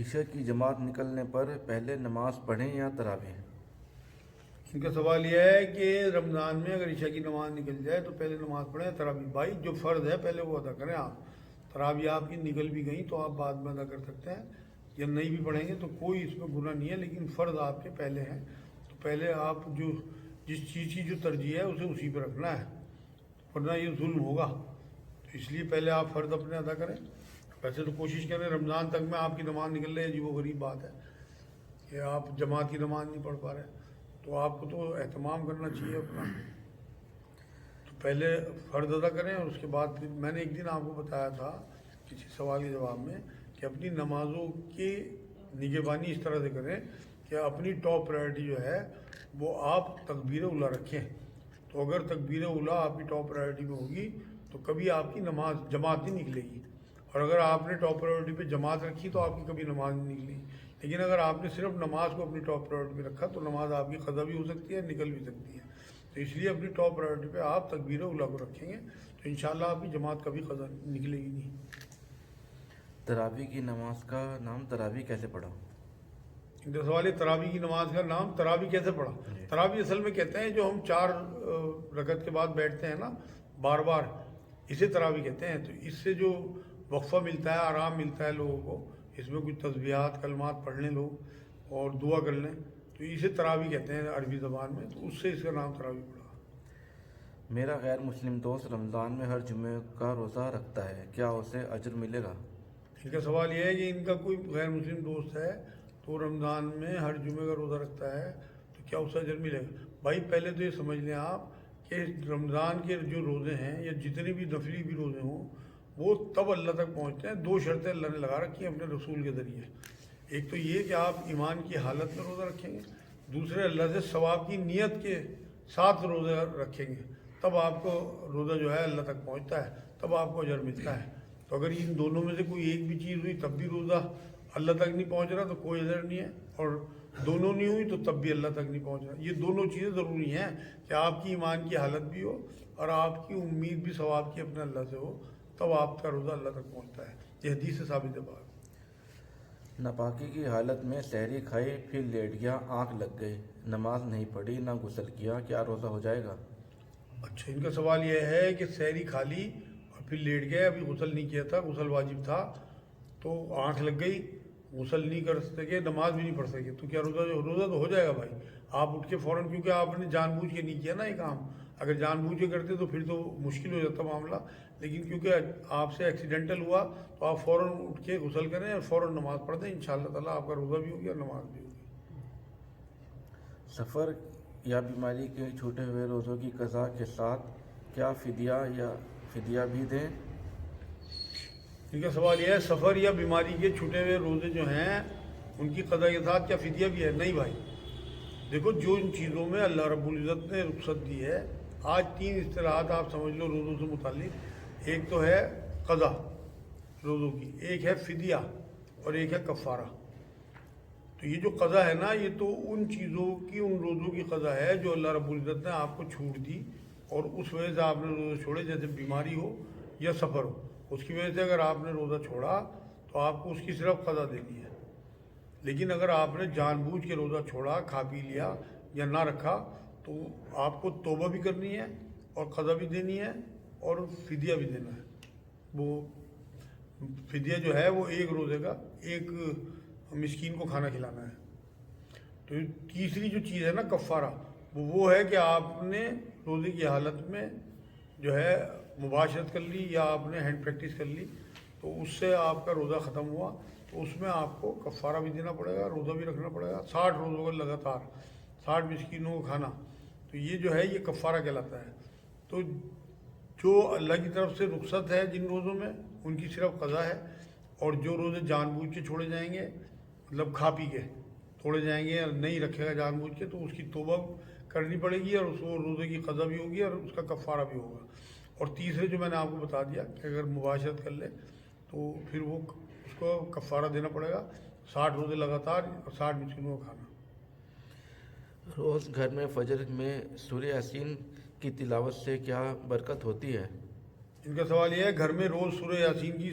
عشاء کی جماعت نکلنے پر پہلے نماز پڑھیں یا تراویح؟ ان کا سوال یہ ہے کہ رمضان میں اگر عشاء کی نماز نکل جائے تو پہلے نماز پڑھیں تراویح. بھائی جو فرض ہے پہلے وہ ادا کریں آپ. تراویح آپ کی نکل بھی گئیں تو آپ بعد میں ادا کر سکتے ہیں, یا نہیں بھی پڑھیں گے تو کوئی اس میں گناہ نہیں ہے, لیکن فرض آپ کے پہلے ہیں تو پہلے آپ جو جس چیز کی جو ترجیح ہے اسے اسی پہ رکھنا ہے, ورنہ یہ ظلم ہوگا. تو اس لیے پہلے آپ فرض اپنے ادا کریں. ویسے تو کوشش کریں رمضان تک میں آپ کی نماز نکل رہی ہے, عجیب و غریب بات ہے کہ آپ جماعت کی نماز نہیں پڑھ پا رہے, تو آپ کو تو اہتمام کرنا چاہیے اپنا. تو پہلے فرض ادا کریں اور اس کے بعد پھر میں نے ایک دن آپ کو بتایا تھا کسی سوال کے جواب میں کہ اپنی نمازوں کی نگہبانی اس طرح سے کریں کہ اپنی ٹاپ پرائرٹی جو ہے وہ آپ تکبیر اولیٰ رکھیں. تو اگر تکبیر اولیٰ آپ کی ٹاپ پرائرٹی میں ہوگی تو کبھی آپ کی نماز جماعت نہیں نکلے گی, اور اگر آپ نے ٹاپ پرائرٹی پہ جماعت رکھی تو آپ کی کبھی نماز نہیں نکلے گی. لیکن اگر آپ نے صرف نماز کو اپنی ٹاپ پرائرٹی پہ رکھا تو نماز آپ کی قضا بھی ہو سکتی ہے, نکل بھی سکتی ہے. تو اس لیے اپنی ٹاپ پرائرٹی پہ آپ تکبیر اولیٰ کو رکھیں گے تو انشاءاللہ آپ کی جماعت کبھی قضا نکلے گی نہیں. تراویح کی نماز کا نام تراویح کیسے پڑھا؟ ان کا سوال ہے تراویح کی نماز کا نام تراویح کیسے پڑھا. تراویح اصل میں کہتے ہیں جو ہم 4 رکعت کے بعد بیٹھتے ہیں نا بار بار, اسے تراویح کہتے ہیں. تو اس سے جو وقفہ ملتا ہے, آرام ملتا ہے لوگوں کو, اس میں کچھ تسبیحات کلمات پڑھ لیں لوگ اور دعا کر لیں, تو اسے تراویح کہتے ہیں عربی زبان میں. تو اس سے اس کا نام تراویح پڑا. میرا غیر مسلم دوست رمضان میں ہر جمعے کا روزہ رکھتا ہے, کیا اسے اجر ملے گا؟ ان کا سوال یہ ہے کہ ان کا کوئی غیر مسلم دوست ہے تو رمضان میں ہر جمعے کا روزہ رکھتا ہے تو کیا اسے اجر ملے گا. بھائی پہلے تو یہ سمجھ لیں آپ کہ رمضان کے جو روزے ہیں یا جتنے بھی نفلی بھی روزے ہوں وہ تب اللہ تک پہنچتے ہیں. 2 شرطیں اللہ نے لگا رکھی ہیں اپنے رسول کے ذریعے. ایک تو یہ کہ آپ ایمان کی حالت میں روزہ رکھیں گے, دوسرے اللہ سے ثواب کی نیت کے ساتھ روزہ رکھیں گے, تب آپ کو روزہ جو ہے اللہ تک پہنچتا ہے, تب آپ کو اجر ملتا ہے. تو اگر ان دونوں میں سے کوئی ایک بھی چیز ہوئی تب بھی روزہ اللہ تک نہیں پہنچ رہا تو کوئی اجر نہیں ہے, اور دونوں نہیں ہوئی تو تب بھی اللہ تک نہیں پہنچ رہا. یہ دونوں چیزیں ضروری ہیں کہ آپ کی ایمان کی حالت بھی ہو اور آپ کی امید بھی ثواب کی اپنے اللہ سے ہو, تب آپ کا روزہ اللہ تک پہنچتا ہے. یہ حدیث سے ثابت ہے بات. ناپاکی کی حالت میں سحری کھائی پھر لیٹ گیا, آنکھ لگ گئی, نماز نہیں پڑھی نہ غسل کیا, کیا روزہ ہو جائے گا؟ اچھا, ان کا سوال یہ ہے کہ سحری کھا لی اور پھر لیٹ گئے, ابھی غسل نہیں کیا تھا, غسل واجب تھا تو آنکھ لگ گئی, غسل نہیں کر سکے, نماز بھی نہیں پڑھ سکے, تو کیا روزہ تو ہو جائے گا بھائی. آپ اٹھ کے فوراً, کیونکہ آپ نے جان بوجھ کے نہیں کیا نا یہ کام. اگر جان بوجھ کے کرتے تو پھر تو مشکل ہو جاتا معاملہ, لیکن کیونکہ آپ سے ایکسیڈنٹل ہوا تو آپ فوراً اٹھ کے غسل کریں اور فوراً نماز پڑھ دیں. انشاءاللہ تعالیٰ آپ کا روزہ بھی ہوگی اور نماز بھی ہوگی. سفر یا بیماری کے چھوٹے ہوئے روزوں کی قضا کے ساتھ کیا فدیہ بھی دیں؟ ان کا سوال یہ ہے سفر یا بیماری کے چھوٹے ہوئے روزے جو ہیں ان کی قضا کے ساتھ کیا فدیہ بھی ہے. نہیں بھائی, دیکھو جو ان چیزوں میں اللہ رب العزت نے رخصت دی ہے, آج 3 اصطلاحات آپ سمجھ لو روزوں سے متعلق. ایک تو ہے قضا روزوں کی, ایک ہے فدیہ اور ایک ہے کفارہ. تو یہ جو قضا ہے نا, یہ تو ان چیزوں کی, ان روزوں کی قضا ہے جو اللہ رب العزت نے آپ کو چھوٹ دی اور اس وجہ سے آپ نے روزے چھوڑے, جیسے بیماری ہو یا سفر ہو. اس کی وجہ سے اگر آپ نے روزہ چھوڑا تو آپ کو اس کی صرف قضا دینی ہے. لیکن اگر آپ نے جان بوجھ کے روزہ چھوڑا, کھا پی لیا یا نہ رکھا, تو آپ کو توبہ بھی کرنی ہے اور قضا بھی دینی ہے اور فدیہ بھی دینا ہے. وہ فدیہ جو ہے وہ ایک روزے کا ایک مسکین کو کھانا کھلانا ہے. تو تیسری جو چیز ہے نا کفارہ, وہ ہے کہ آپ نے روزے کی حالت میں جو ہے مباشرت کر لی یا آپ نے ہینڈ پریکٹس کر لی, تو اس سے آپ کا روزہ ختم ہوا, تو اس میں آپ کو کفارہ بھی دینا پڑے گا, روزہ بھی رکھنا پڑے گا. 60 روزوں کا لگاتار 60 مسکینوں کو کھانا, تو یہ جو ہے یہ کفارہ کہلاتا ہے. تو جو اللہ کی طرف سے رخصت ہے جن روزوں میں ان کی صرف قضا ہے, اور جو روزے جان بوجھ کے چھوڑے جائیں گے, مطلب کھا پی کے چھوڑے جائیں گے اور نہیں رکھے گا جان بوجھ کے, تو اس کی توبہ کرنی پڑے گی اور اس کو روزے کی قضا بھی ہوگی اور اس کا کفارہ بھی ہوگا. اور تیسرے جو میں نے آپ کو بتا دیا کہ اگر مباشرت کر لے تو پھر وہ اس کو کفارہ دینا پڑے گا, 60 روزے لگاتار اور 60 مسکینوں کو کھانا. روز گھر میں فجر میں سورہ یاسین کی تلاوت سے کیا برکت ہوتی ہے؟ ان کا سوال یہ ہے گھر میں روز سورہ یاسین کی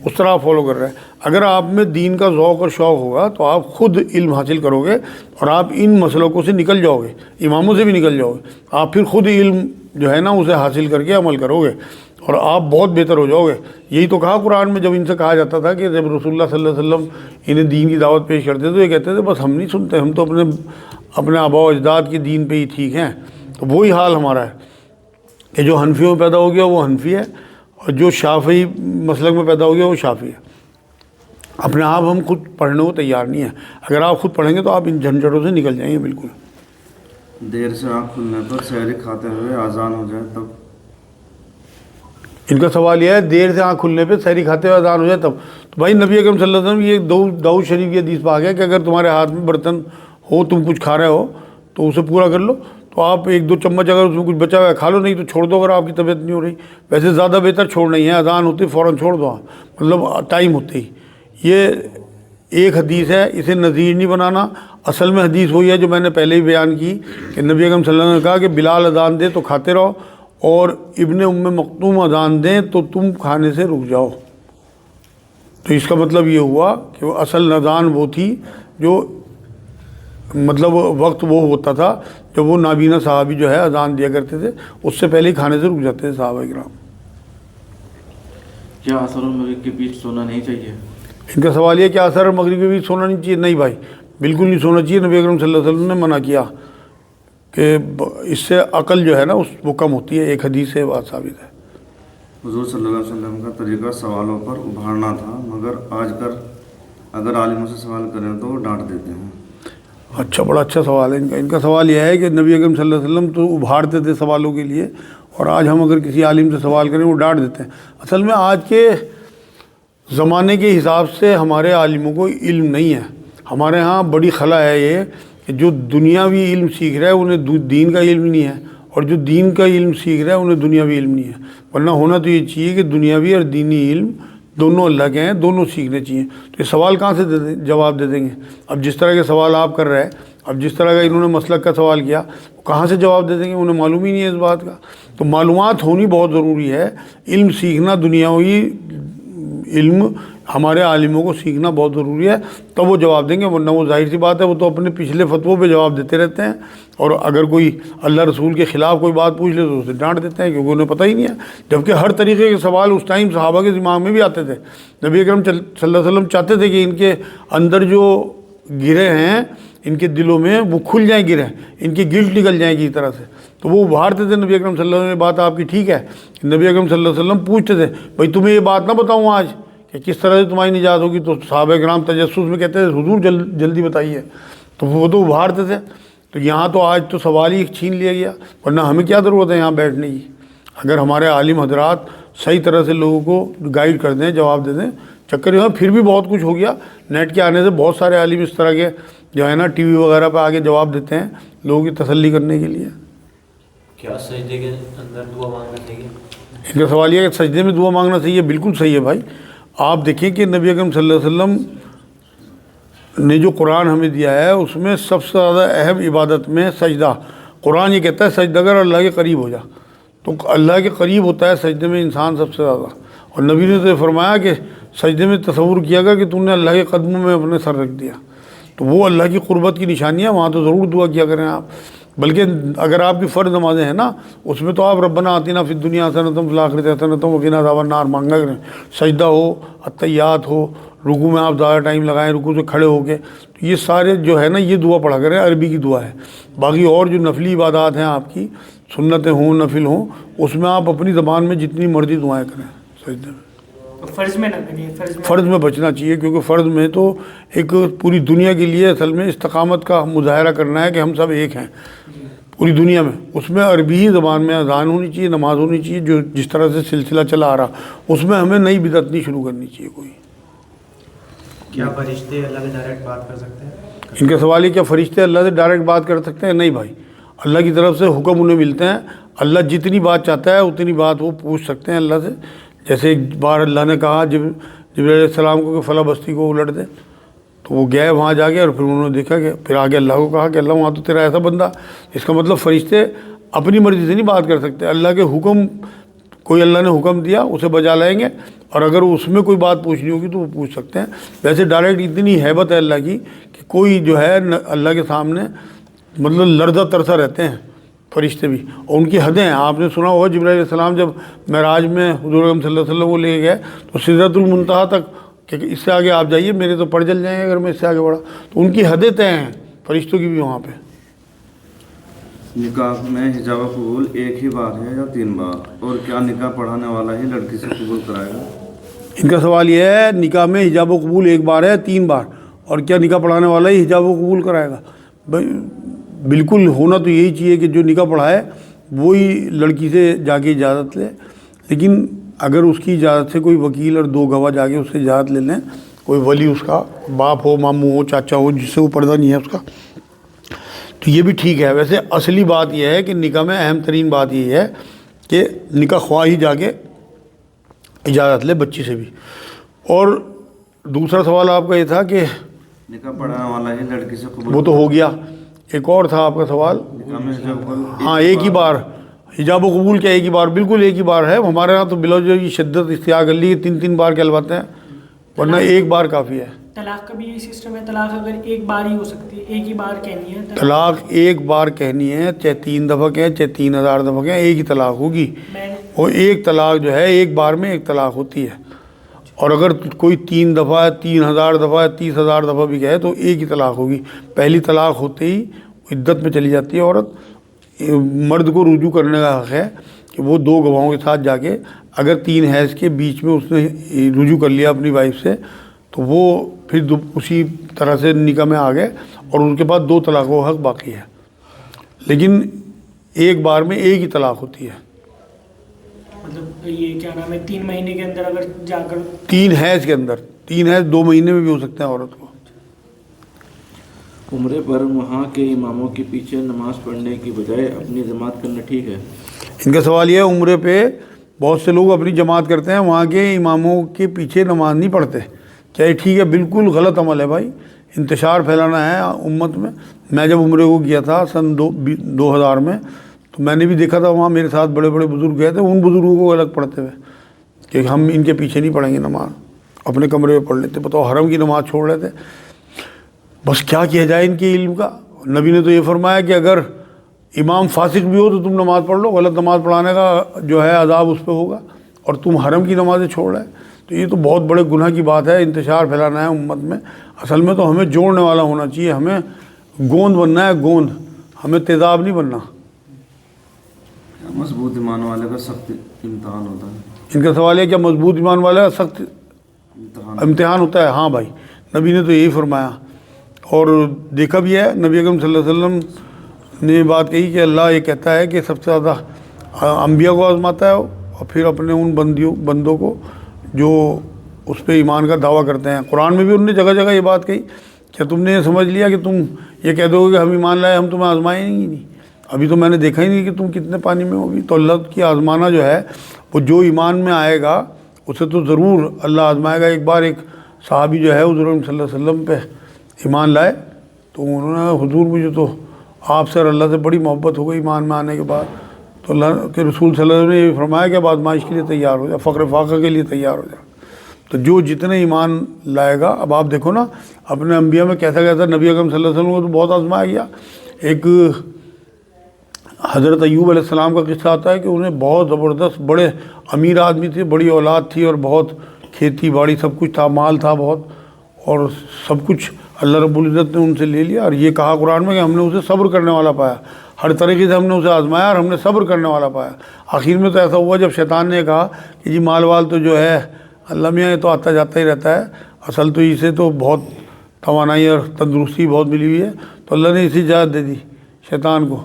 اس طرح آپ فالو کر رہے ہیں. اگر آپ میں دین کا ذوق اور شوق ہوگا تو آپ خود علم حاصل کرو گے اور آپ ان مسلکوں سے نکل جاؤ گے, اماموں سے بھی نکل جاؤ گے. آپ پھر خود علم جو ہے نا اسے حاصل کر کے عمل کرو گے اور آپ بہت بہتر ہو جاؤ گے. یہی تو کہا قرآن میں, جب ان سے کہا جاتا تھا کہ جب رسول اللہ صلی اللہ علیہ وسلم انہیں دین کی دعوت پیش کرتے تو یہ کہتے تھے بس ہم نہیں سنتے, ہم تو اپنے آباء و اجداد کے دین پہ ہی ٹھیک ہیں. تو وہی حال ہمارا ہے کہ جو حنفیوں میں پیدا ہو گیا وہ حنفی ہے اور جو شافعی مسلک میں پیدا ہو گیا وہ شافعی ہے. اپنے آپ ہم خود پڑھنے کو تیار نہیں ہیں. اگر آپ خود پڑھیں گے تو آپ ان جھنجھٹوں سے نکل جائیں گے بالکل. دیر سے آنکھ کھلنے پر سحری کھاتے ہوئے اذان ہو جائے تب؟ ان کا سوال یہ ہے دیر سے آنکھ کھلنے پہ سحری کھاتے ہوئے اذان ہو جائے تب. تو بھائی نبی اکرم صلی اللہ علیہ وسلم یہ داؤد شریف کی حدیث پہ آ گیا کہ اگر تمہارے ہاتھ میں برتن ہو, تم کچھ کھا رہے ہو تو اسے پورا کر لو. تو آپ 1-2 چمچ اگر اس میں کچھ بچا ہوا ہے کھا لو, نہیں تو چھوڑ دو اگر آپ کی طبیعت نہیں ہو رہی. ویسے زیادہ بہتر چھوڑنا ہی ہے, اذان ہوتی فوراً چھوڑ دو آپ, مطلب ٹائم ہوتے ہی. یہ ایک حدیث ہے, اسے نظیر نہیں بنانا. اصل میں حدیث وہی ہے جو میں نے پہلے ہی بیان کی کہ نبی اکرم صلی اللہ علیہ وسلم نے کہا کہ بلال اذان دے تو کھاتے رہو اور ابن مکتوم اذان دیں تو تم کھانے سے رک جاؤ. تو اس کا مطلب یہ ہوا کہ وہ اصل اذان وہ تھی جو مطلب وقت وہ ہوتا تھا جب وہ نابینا صحابی جو ہے اذان دیا کرتے تھے, اس سے پہلے ہی کھانے سے رک جاتے تھے صحابہ کرام. کیا عصر اور مغرب کے بیچ سونا نہیں چاہیے؟ ان کا سوال یہ کہ عصر اور مغرب کے بیچ سونا نہیں چاہیے. نہیں بھائی, بالکل نہیں سونا چاہیے. نبی اکرم صلی اللہ علیہ وسلم نے منع کیا کہ اس سے عقل جو ہے نا وہ کم ہوتی ہے. ایک حدیث سے بات ثابت ہے. حضور صلی اللہ علیہ وسلم کا طریقہ سوالوں پر ابھارنا تھا, مگر آج کل اگر عالموں سے سوال کریں تو وہ ڈانٹ دیتے ہیں. اچھا, بڑا اچھا سوال ہے ان کا. ان کا سوال یہ ہے کہ نبی اکرم صلی اللہ علیہ وسلم تو ابھارتے تھے سوالوں کے لیے, اور آج ہم اگر کسی عالم سے سوال کریں وہ ڈانٹ دیتے ہیں. اصل میں آج کے زمانے کے حساب سے ہمارے عالموں کو علم نہیں ہے. ہمارے ہاں بڑی خلا ہے یہ کہ جو دنیاوی علم سیکھ رہا ہے انہیں دین کا علم نہیں ہے, اور جو دین کا علم سیکھ رہا ہے انہیں دنیاوی علم نہیں ہے. ورنہ ہونا تو یہ چاہیے کہ دنیاوی اور دینی علم دونوں اللہ کے ہیں, دونوں سیکھنے چاہیے. تو یہ سوال کہاں سے جواب دے دیں گے؟ اب جس طرح کے سوال آپ کر رہے ہیں, اب جس طرح کا انہوں نے مسلک کا سوال کیا, کہاں سے جواب دے دیں گے؟ انہیں معلوم ہی نہیں ہے اس بات کا. تو معلومات ہونی بہت ضروری ہے. علم سیکھنا, دنیاوی علم ہمارے عالموں کو سیکھنا بہت ضروری ہے, تب وہ جواب دیں گے. ورنہ وہ ظاہر سی بات ہے وہ تو اپنے پچھلے فتووں پہ جواب دیتے رہتے ہیں, اور اگر کوئی اللہ رسول کے خلاف کوئی بات پوچھ لے تو اسے ڈانٹ دیتے ہیں کیونکہ انہیں پتہ ہی نہیں ہے. جبکہ ہر طریقے کے سوال اس ٹائم صحابہ کے دماغ میں بھی آتے تھے. نبی اکرم صلی اللہ علیہ وسلم چاہتے تھے کہ ان کے اندر جو گرے ہیں ان کے دلوں میں وہ کھل جائیں گرے, ان کی گلٹ نکل جائیں گی اس طرح سے. تو وہ ابھارتے تھے نبی اکرم صلی اللہ علیہ وسلم. بات آپ کی ٹھیک ہے. نبی اکرم صلی اللہ علیہ وسلم پوچھتے تھے بھائی تمہیں یہ بات نہ بتاؤں آج کہ کس طرح سے تمہاری نجات ہوگی؟ تو صحابہ کرام تجسس میں کہتے تھے حضور جلدی بتائیے. تو وہ تو ابھارتے تھے. تو یہاں تو آج تو سوال ہی چھین لیا گیا, ورنہ ہمیں کیا ضرورت ہے یہاں بیٹھنے کی؟ اگر ہمارے عالم حضرات صحیح طرح سے لوگوں کو گائیڈ کر دیں, جواب دے دیں. چکر یہاں پھر بھی بہت کچھ ہو گیا. نیٹ کے آنے سے بہت سارے عالم اس طرح کے جو ہے نا ٹی وی وغیرہ پہ آگے جواب دیتے ہیں لوگوں کی تسلی کرنے کے لیے. کیا سجدے کے اندر دعا مانگنا چاہیے؟ ان کا سوال یہ ہے کہ سجدے میں دعا مانگنا چاہیے. بالکل صحیح ہے بھائی. آپ دیکھیں کہ نبی اکرم صلی اللہ علیہ وسلم نے جو قرآن ہمیں دیا ہے اس میں سب سے زیادہ اہم عبادت میں سجدہ. قرآن یہ کہتا ہے سجدہ کر اللہ کے قریب ہو جا. تو اللہ کے قریب ہوتا ہے سجدے میں انسان سب سے زیادہ. اور نبی نے تو فرمایا کہ سجدے میں تصور کیا گیا کہ تم نے اللہ کے قدموں میں اپنے سر رکھ دیا. تو وہ اللہ کی قربت کی نشانی ہے, وہاں تو ضرور دعا کیا کریں آپ. بلکہ اگر آپ کی فرض نمازیں ہیں نا اس میں تو آپ ربنا آتنا فی الدنیا حسنۃ وفی الآخرۃ حسنۃ وقنا عذاب النار مانگا کریں. سجدہ ہو, التحیات ہو, رکوع میں آپ زیادہ ٹائم لگائیں, رکوع سے کھڑے ہو کے, تو یہ سارے جو ہے نا یہ دعا پڑھا کریں. عربی کی دعا ہے. باقی اور جو نفلی عبادات ہیں آپ کی, سنتیں ہوں نفل ہوں, اس میں آپ اپنی زبان میں جتنی مرضی دعائیں کریں سجدے میں. فرض میں نہ کریے, فرض میں بچنا چاہیے, کیونکہ فرض میں تو ایک پوری دنیا کے لیے اصل میں استقامت کا مظاہرہ کرنا ہے کہ ہم سب ایک ہیں پوری دنیا میں. اس میں عربی ہی زبان میں اذان ہونی چاہیے, نماز ہونی چاہیے, جو جس طرح سے سلسلہ چلا آ رہا اس میں ہمیں نئی بدعت نہیں شروع کرنی چاہیے کوئی. کیا فرشتے اللہ سے ڈائریکٹ بات کر سکتے ہیں؟ ان کا سوال ہے کیا فرشتے اللہ سے ڈائریکٹ بات کر سکتے ہیں؟ نہیں بھائی, اللہ کی طرف سے حکم انہیں ملتے ہیں. اللہ جتنی بات چاہتا ہے اتنی بات وہ پوچھ سکتے ہیں اللہ سے. جیسے ایک بار اللہ نے کہا جبرائیل علیہ السلام کو کہ فلاں بستی کو الٹ دے, تو وہ گئے وہاں جا کے, اور پھر انہوں نے دیکھا کہ پھر آگے اللہ کو کہا کہ اللہ وہاں تو تیرا ایسا بندہ. اس کا مطلب فرشتے اپنی مرضی سے نہیں بات کر سکتے, اللہ کے حکم کوئی اللہ نے حکم دیا اسے بجا لائیں گے، اور اگر اس میں کوئی بات پوچھنی ہوگی تو وہ پوچھ سکتے ہیں۔ ویسے ڈائریکٹ اتنی ہیبت ہے اللہ کی کہ کوئی جو ہے اللہ کے سامنے مطلب لرزہ ترسا رہتے ہیں فرشتے بھی، اور ان کی حدیں ہیں۔ آپ نے سنا ہوگا جبرائیل علیہ السلام جب معراج میں حضور اکرم صلی اللہ علیہ وسلم کو لے گئے تو سدرۃ المنتہا تک کہ اس سے آگے آپ جائیے میرے تو پڑ جل جائیں گے اگر میں اس سے آگے بڑھا، تو ان کی حدیں طے ہیں فرشتوں کی بھی وہاں پہ۔ نکاح میں حجاب قبول ایک ہی بار ہے یا 3 بار؟ اور کیا نکاح پڑھانے والا ہی لڑکی سے قبول کرائے گا؟ ان کا سوال یہ ہے نکاح میں حجاب و قبول ایک بار ہے 3 بار، اور کیا نکاح پڑھانے والا ہی حجاب و قبول کرائے گا؟ بالکل ہونا تو یہی چاہیے کہ جو نکاح پڑھائے وہی لڑکی سے جا کے اجازت لے، لیکن اگر اس کی اجازت سے کوئی وکیل اور 2 گواہ جا کے اس سے اجازت لے لیں، کوئی ولی اس کا باپ ہو، ماموں ہو، چاچا ہو، جس سے وہ پردہ نہیں ہے اس کا، تو یہ بھی ٹھیک ہے۔ ویسے اصلی بات یہ ہے کہ نکاح میں اہم ترین بات یہ ہے کہ نکاح خواہ ہی جا کے اجازت لے بچی سے بھی۔ اور دوسرا سوال آپ کا یہ تھا کہ نکاح پڑھانے والا ہی لڑکی سے قبول، وہ تو ہو گیا، ایک اور تھا آپ کا سوال۔ نکاح میں حجاب قبول ہاں ایک ہی بار حجاب و قبول کیا ایک ہی بار؟ بالکل ایک ہی بار ہے۔ ہمارے یہاں تو بلا جو یہ شدت اختیار کر لی 3 بار کہلواتے ہیں، ورنہ ایک بار کافی ہے۔ طلاق کا بھی یہی سسٹم ہے، طلاق اگر ایک بار ہی ہو سکتی ہے، ایک ہی بار کہنی ہے طلاق ایک بار کہنی ہے، چاہے 3 دفعہ کہیں چاہے 3000 دفعہ کہیں، ایک ہی طلاق ہوگی۔ میں نے اور ایک طلاق جو ہے ایک بار میں ایک طلاق ہوتی ہے، اور اگر کوئی 3 دفعہ 3000 دفعہ 30,000 دفعہ بھی کہے تو ایک ہی طلاق ہوگی۔ پہلی طلاق ہوتے ہی عدت میں چلی جاتی ہے عورت۔ مرد کو رجوع کرنے کا حق ہے کہ وہ 2 گواہوں کے ساتھ جا کے اگر 3 حیض کے بیچ میں اس نے رجوع کر لیا اپنی وائف سے تو وہ پھر اسی طرح سے نکاح میں آ گئے، اور ان کے بعد 2 طلاقوں کا حق باقی ہے، لیکن ایک بار میں ایک ہی طلاق ہوتی ہے۔ مطلب یہ کیا نام ہے 3 مہینے کے اندر اگر جا کر 3 حیض کے اندر، 3 حیض 2 مہینے میں بھی ہو سکتے ہیں عورت کو۔ عمرے پر وہاں کے اماموں کے پیچھے نماز پڑھنے کی بجائے اپنی جماعت کرنا ٹھیک ہے؟ ان کا سوال یہ ہے عمرے پہ بہت سے لوگ اپنی جماعت کرتے ہیں، وہاں کے اماموں کے پیچھے نماز نہیں پڑھتے، کیا یہ ٹھیک ہے؟ بالکل غلط عمل ہے بھائی، انتشار پھیلانا ہے امت میں۔ میں جب عمرے کو گیا تھا سن 2000 میں تو میں نے بھی دیکھا تھا وہاں میرے ساتھ بڑے بڑے بزرگ گئے تھے، ان بزرگوں کو الگ پڑھتے ہوئے کہ ہم ان کے پیچھے نہیں پڑھیں گے نماز، اپنے کمرے میں پڑھ لیتے، بتاؤ حرم کی نماز چھوڑ لیتے۔ بس کیا کیا جائے ان کے علم کا؟ نبی نے تو یہ فرمایا کہ اگر امام فاسق بھی ہو تو تم نماز پڑھ لو، غلط نماز پڑھانے کا جو ہے عذاب اس پہ ہوگا، اور تم حرم کی نمازیں چھوڑ رہے۔ تو یہ تو بہت بڑے گناہ کی بات ہے، انتشار پھیلانا ہے امت میں۔ اصل میں تو ہمیں جوڑنے والا ہونا چاہیے، ہمیں گوند بننا ہے، گوند، ہمیں تیزاب نہیں بننا۔ مضبوط ایمان والے کا سخت امتحان ہوتا ہے؟ ان کا سوال ہے کیا مضبوط ایمان والے کا سخت امتحان ہوتا ہے؟ ہاں بھائی، نبی نے تو یہی فرمایا، اور دیکھا بھی ہے نبی اکرم صلی اللہ علیہ وسلم نے یہ بات کہی کہ اللہ یہ کہتا ہے کہ سب سے زیادہ انبیاء کو آزماتا ہے اور پھر اپنے ان بندوں کو جو اس پہ ایمان کا دعویٰ کرتے ہیں۔ قرآن میں بھی انہوں نے جگہ جگہ یہ بات کہی، کیا تم نے یہ سمجھ لیا کہ تم یہ کہہ دو گے کہ ہم ایمان لائے، ہم تمہیں آزمائیں ہی نہیں، ابھی تو میں نے دیکھا ہی نہیں کہ تم کتنے پانی میں ہوگی۔ تو اللہ کی آزمانا جو ہے وہ جو ایمان میں آئے گا اسے تو ضرور اللہ آزمائے گا۔ ایک بار ایک صحابی جو ہے حضور صلی اللہ علیہ وسلم پہ ایمان لائے تو انہوں نے حضور مجھے تو آپ سے اور اللہ سے بڑی محبت ہو گئی ایمان میں آنے کے بعد، تو اللہ کے رسول صلی اللہ علیہ وسلم نے یہ فرمایا کہ اب آزمائش کے لیے تیار ہو جائے، فقر فاقہ کے لیے تیار ہو جائے۔ تو جو جتنے ایمان لائے گا، اب آپ دیکھو نا اپنے انبیاء میں کیسا کیسا نبی اکرم صلی اللہ علیہ وسلم کو تو بہت آزمایا گیا۔ ایک حضرت ایوب علیہ السلام کا قصہ آتا ہے کہ انہیں بہت زبردست بڑے امیر آدمی تھے، بڑی اولاد تھی اور بہت کھیتی باڑی سب کچھ تھا، مال تھا بہت، اور سب کچھ اللہ رب العزت نے ان سے لے لیا، اور یہ کہا قرآن میں کہ ہم نے اسے صبر کرنے والا پایا، ہر طریقے سے ہم نے اسے آزمایا اور ہم نے صبر کرنے والا پایا۔ آخر میں تو ایسا ہوا جب شیطان نے کہا کہ جی مال وال تو جو ہے اللہ میاں یہ تو آتا جاتا ہی رہتا ہے، اصل تو اسے تو بہت توانائی اور تندرستی بہت ملی ہوئی ہے، تو اللہ نے اسی اجازت دے دی شیطان کو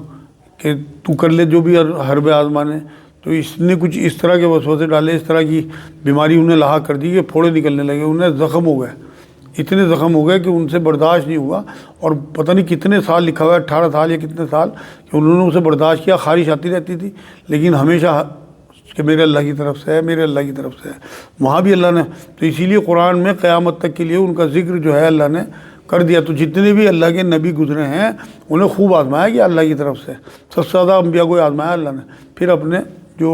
کہ تو کر لے جو بھی حرب آزمانے۔ تو اس نے کچھ اس طرح کے وسوسے ڈالے، اس طرح کی بیماری انہیں لاحق کر دی کہ پھوڑے نکلنے لگے، انہیں زخم ہو گئے، اتنے زخم ہو گئے کہ ان سے برداشت نہیں ہوا، اور پتہ نہیں کتنے سال لکھا ہوا ہے، 18 سال یا کتنے سال کہ انہوں نے اسے برداشت کیا، خارش آتی رہتی تھی لیکن ہمیشہ کہ میرے اللہ کی طرف سے ہے، میرے اللہ کی طرف سے ہے۔ وہاں بھی اللہ نے تو اسی لیے قرآن میں قیامت تک کے لیے ان کا ذکر جو ہے اللہ نے کر دیا۔ تو جتنے بھی اللہ کے نبی گزرے ہیں انہیں خوب آزمایا گیا اللہ کی طرف سے، سب سے زیادہ انبیاء کو آزمایا اللہ نے، پھر اپنے جو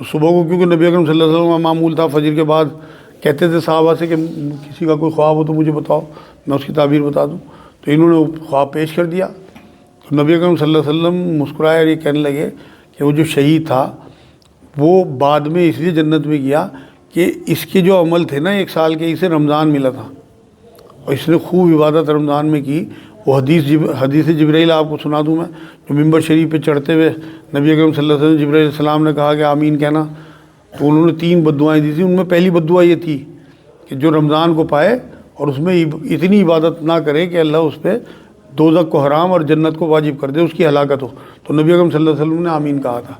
تو صبح کو کیونکہ نبی اکرم صلی اللہ علیہ وسلم کا معمول تھا فجر کے بعد کہتے تھے صحابہ سے کہ کسی کا کوئی خواب ہو تو مجھے بتاؤ، میں اس کی تعبیر بتا دوں، تو انہوں نے خواب پیش کر دیا۔ تو نبی اکرم صلی اللہ علیہ وسلم مسکرائے اور یہ کہنے لگے کہ وہ جو شہید تھا وہ بعد میں اس لیے جنت میں گیا کہ اس کے جو عمل تھے نا 1 سال کے، اسے رمضان ملا تھا اور اس نے خوب عبادت رمضان میں کی۔ وہ حدیث جبرائیل آپ کو سنا دوں میں، جو ممبر شریف پہ چڑھتے ہوئے نبی اکرم صلی اللہ علیہ وسلم جبرائیل علیہ السلام نے کہا کہ آمین کہنا، تو انہوں نے 3 بد دعائیں دی تھیں۔ ان میں پہلی بد دعا یہ تھی کہ جو رمضان کو پائے اور اس میں اتنی عبادت نہ کرے کہ اللہ اس پہ دوزخ کو حرام اور جنت کو واجب کر دے، اس کی ہلاکت ہو، تو نبی اکرم صلی اللہ علیہ وسلم نے آمین کہا تھا۔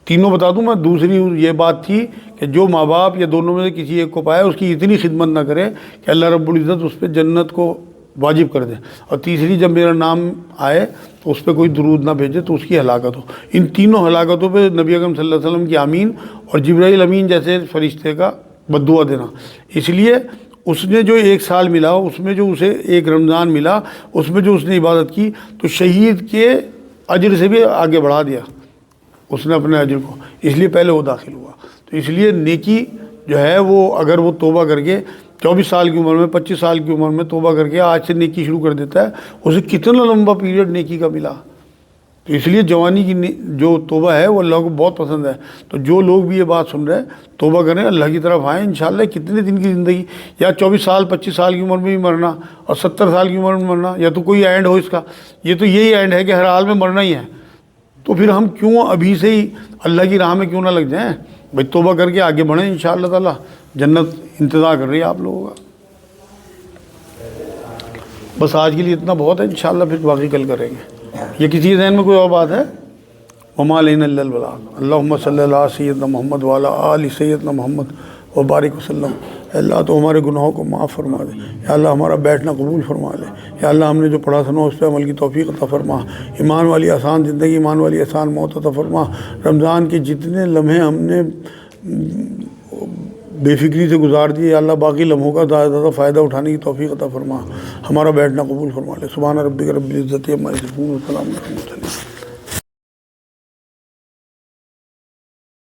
تینوں بتا دوں میں، دوسری یہ بات تھی کہ جو ماں باپ یا دونوں میں سے کسی ایک کو پائے اس کی اتنی خدمت نہ کرے کہ اللہ رب العزت اس پہ جنت کو واجب کر دے، اور تیسری جب میرا نام آئے تو اس پہ کوئی درود نہ بھیجے تو اس کی ہلاکت ہو۔ ان تینوں ہلاکتوں پہ نبی اکرم صلی اللہ علیہ وسلم کی آمین اور جبرائیل امین جیسے فرشتے کا بد دعا دینا۔ اس لیے اس نے جو 1 سال ملا، اس میں جو اسے 1 رمضان ملا، اس میں جو اس نے عبادت کی تو شہید کے اجر سے بھی آگے بڑھا دیا اس نے اپنے اجر کو، اس لیے پہلے وہ داخل ہوا۔ تو اس لیے نیکی جو ہے وہ اگر وہ توبہ کر کے 24 سال کی عمر میں 25 سال کی عمر میں توبہ کر کے آج سے نیکی شروع کر دیتا ہے، اسے کتنا لمبا پیریڈ نیکی کا ملا۔ تو اس لیے جوانی کی جو توبہ ہے وہ اللہ کو بہت پسند ہے۔ تو جو لوگ بھی یہ بات سن رہے ہیں توبہ کریں، اللہ کی طرف آئیں، انشاءاللہ کتنے دن کی زندگی، یا 24 سال 25 سال کی عمر میں بھی مرنا اور 70 سال کی عمر میں مرنا، یا تو کوئی اینڈ ہو اس کا، یہ تو یہی اینڈ ہے کہ ہر حال میں مرنا ہی ہے۔ تو پھر ہم کیوں ابھی سے ہی اللہ کی راہ میں کیوں نہ لگ جائیں بھائی، توبہ کر کے آگے بڑھیں، انشاءاللہ تعالی جنت انتظار کر رہی ہے آپ لوگوں کا۔ بس آج کے لیے اتنا بہت ہے، انشاءاللہ پھر باقی کل کریں گے۔ یہ کسی ذہن میں کوئی اور بات ہے؟ وما علینا الا البلاغ۔ اللہم صلی اللہ سیدنا محمد وعلی آل سیدنا محمد وبارک وسلم۔ اللہ تو ہمارے گناہوں کو معاف فرما دے، یا اللہ ہمارا بیٹھنا قبول فرما لے، یا اللہ ہم نے جو پڑھا سنا اس پہ عمل کی توفیق عطا فرما، ایمان والی آسان زندگی، ایمان والی آسان موت عطا فرما۔ رمضان کے جتنے لمحے ہم نے بے فکری سے گزار دیے، یا اللہ باقی لمحوں کا زیادہ زیادہ فائدہ اٹھانے کی توفیق عطا فرما، ہمارا بیٹھنا قبول فرما لے۔ سبحان ربک رب العزت عما یصفون، وسلام علی المرسلین۔